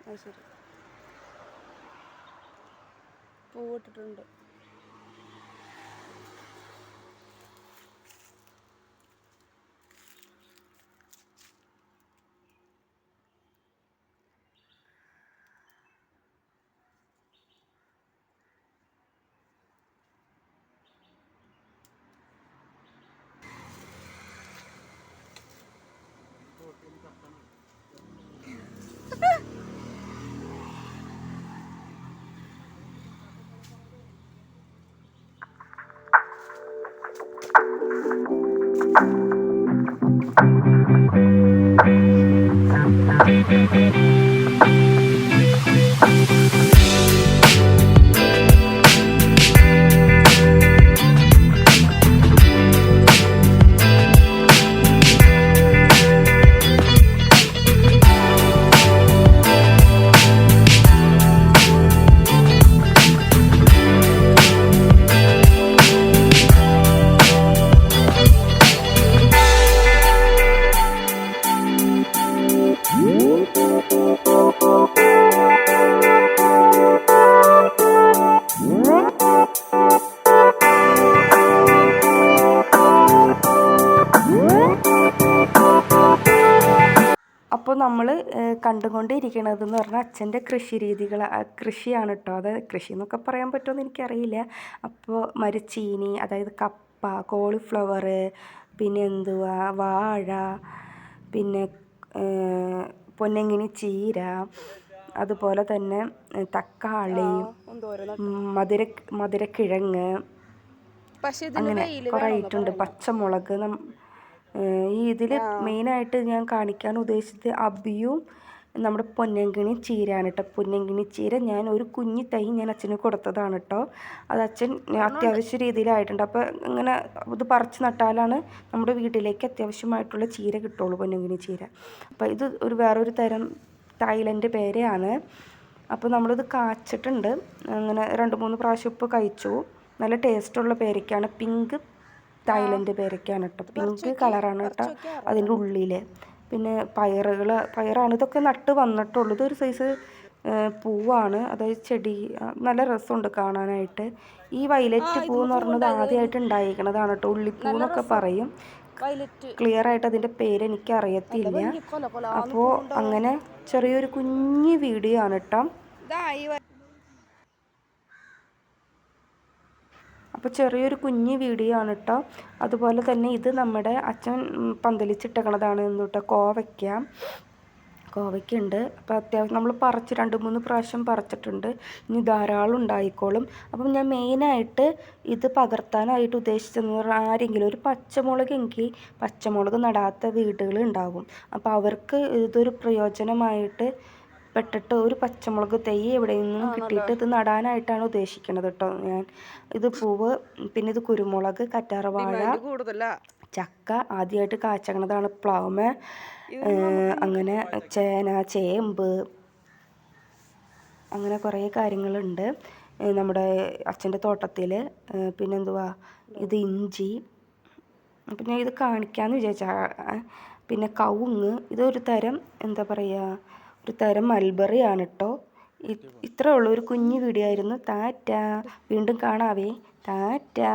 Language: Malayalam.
അത് ശരി. പൂവിട്ടിട്ടുണ്ട്. അപ്പോൾ നമ്മൾ കണ്ടുകൊണ്ടിരിക്കണതെന്ന് പറഞ്ഞാൽ അച്ഛൻ്റെ കൃഷി രീതികൾ കൃഷിയാണ് കേട്ടോ. അത് കൃഷി എന്നൊക്കെ പറയാൻ പറ്റുമെന്ന് എനിക്കറിയില്ല. അപ്പോൾ മരച്ചീനി, അതായത് കപ്പ, കോളിഫ്ലവർ, പിന്നെ എന്തുവാ വാഴ, പിന്നെ പൊന്നങ്ങിനി ചീര, അതുപോലെ തന്നെ തക്കാളി, മധുരക്കിഴങ്ങ്, അങ്ങനെ കുറേ ആയിട്ടുണ്ട്. പച്ചമുളക്. ഈ ഇതിൽ മെയിനായിട്ട് ഞാൻ കാണിക്കാൻ ഉദ്ദേശിച്ചത് അബിയും നമ്മുടെ പൊന്നങ്കിണി ചീരയാണ് കേട്ടോ. പൊന്നങ്കിണി ചീര ഞാൻ ഒരു കുഞ്ഞി തൈ ഞാൻ അച്ഛന് കൊടുത്തതാണ് കേട്ടോ. അത് അച്ഛൻ അത്യാവശ്യ രീതിയിലായിട്ടുണ്ട്. അപ്പോൾ ഇങ്ങനെ ഇത് പറിച്ച് നട്ടാലാണ് നമ്മുടെ വീട്ടിലേക്ക് അത്യാവശ്യമായിട്ടുള്ള ചീര കിട്ടുള്ളൂ, പൊന്നങ്കിണി ചീര. അപ്പോൾ ഇത് വേറൊരു തരം തായ്ലൻഡ് പേരയാണ്. അപ്പോൾ നമ്മളിത് കാച്ചിട്ടുണ്ട്. അങ്ങനെ 2-3 പ്രാവശ്യം ഇപ്പോൾ കഴിച്ചു. നല്ല ടേസ്റ്റുള്ള പേരയ്ക്കാണ്. പിങ്ക് തായ്ലൻഡ് പേരയ്ക്കാണ് കേട്ടോ. പിങ്ക് കളറാണ് കേട്ടോ അതിൻ്റെ ഉള്ളിൽ. പിന്നെ പയറാണ്. ഇതൊക്കെ നട്ട് വന്നിട്ടുള്ളൂ. ഇതൊരു സൈസ് പൂവാണ്, അതായത് ചെടി. നല്ല രസമുണ്ട് കാണാനായിട്ട്. ഈ വയലറ്റ് പൂ എന്ന് പറഞ്ഞത് ആദ്യമായിട്ട് ഉണ്ടായിരിക്കണതാണ് കേട്ടോ. ഉള്ളിപ്പൂ എന്നൊക്കെ പറയും. ക്ലിയർ ആയിട്ട് അതിൻ്റെ പേര് എനിക്ക് അറിയത്തില്ല. അപ്പോൾ അങ്ങനെ ചെറിയൊരു കുഞ്ഞു വീഡിയോ ആണ് കേട്ടോ. അപ്പോൾ ചെറിയൊരു കുഞ്ഞു വീഡിയോ ആണ് കേട്ടോ. അതുപോലെ തന്നെ ഇത് നമ്മുടെ അച്ഛൻ പന്തലിച്ചിട്ടേക്കണതാണ് കേട്ടോ. കോവയ്ക്കുണ്ട്. അപ്പോൾ അത്യാവശ്യം നമ്മൾ പറിച്ച് 2-3 പ്രാവശ്യം പറിച്ചിട്ടുണ്ട്. ഇനി ധാരാളം ഉണ്ടായിക്കോളും. അപ്പം ഞാൻ മെയിനായിട്ട് ഇത് പകർത്താനായിട്ട് ഉദ്ദേശിച്ചതെന്ന് പറഞ്ഞാൽ, ആരെങ്കിലും ഒരു പച്ചമുളക് നടാത്ത വീടുകൾ ഉണ്ടാകും. അപ്പോൾ അവർക്ക് ഇതൊരു പ്രയോജനമായിട്ട് പെട്ടിട്ട് ഒരു പച്ചമുളക് തൈ എവിടെ നിന്നും കിട്ടിയിട്ട് ഇത് നടാനായിട്ടാണ് ഉദ്ദേശിക്കുന്നത് കേട്ടോ ഞാൻ. ഇത് പൂവ്. പിന്നെ ഇത് കുരുമുളക്, കറ്റാർവാഴ, ചക്ക, ആദ്യമായിട്ട് കാച്ചണതാണ് പ്ലൗമ്, അങ്ങനെ ചേന, ചേമ്പ്, അങ്ങനെ കുറേ കാര്യങ്ങളുണ്ട് നമ്മുടെ അച്ഛൻ്റെ തോട്ടത്തിൽ. പിന്നെന്തുവാ, ഇത് ഇഞ്ചി. പിന്നെ ഇത് കാണിക്കാമെന്ന് വിചാരിച്ചാൽ. പിന്നെ കവുങ്ങ്. ഇതൊരു തരം എന്താ പറയുക, ഒരു തരം മൽബറി ആണ് കേട്ടോ. ഇത്രേ ഉള്ളൂ. ഒരു കുഞ്ഞു വീഡിയോ ആയിരുന്നു. ടാറ്റാ. വീണ്ടും കാണാവേ. ടാറ്റാ.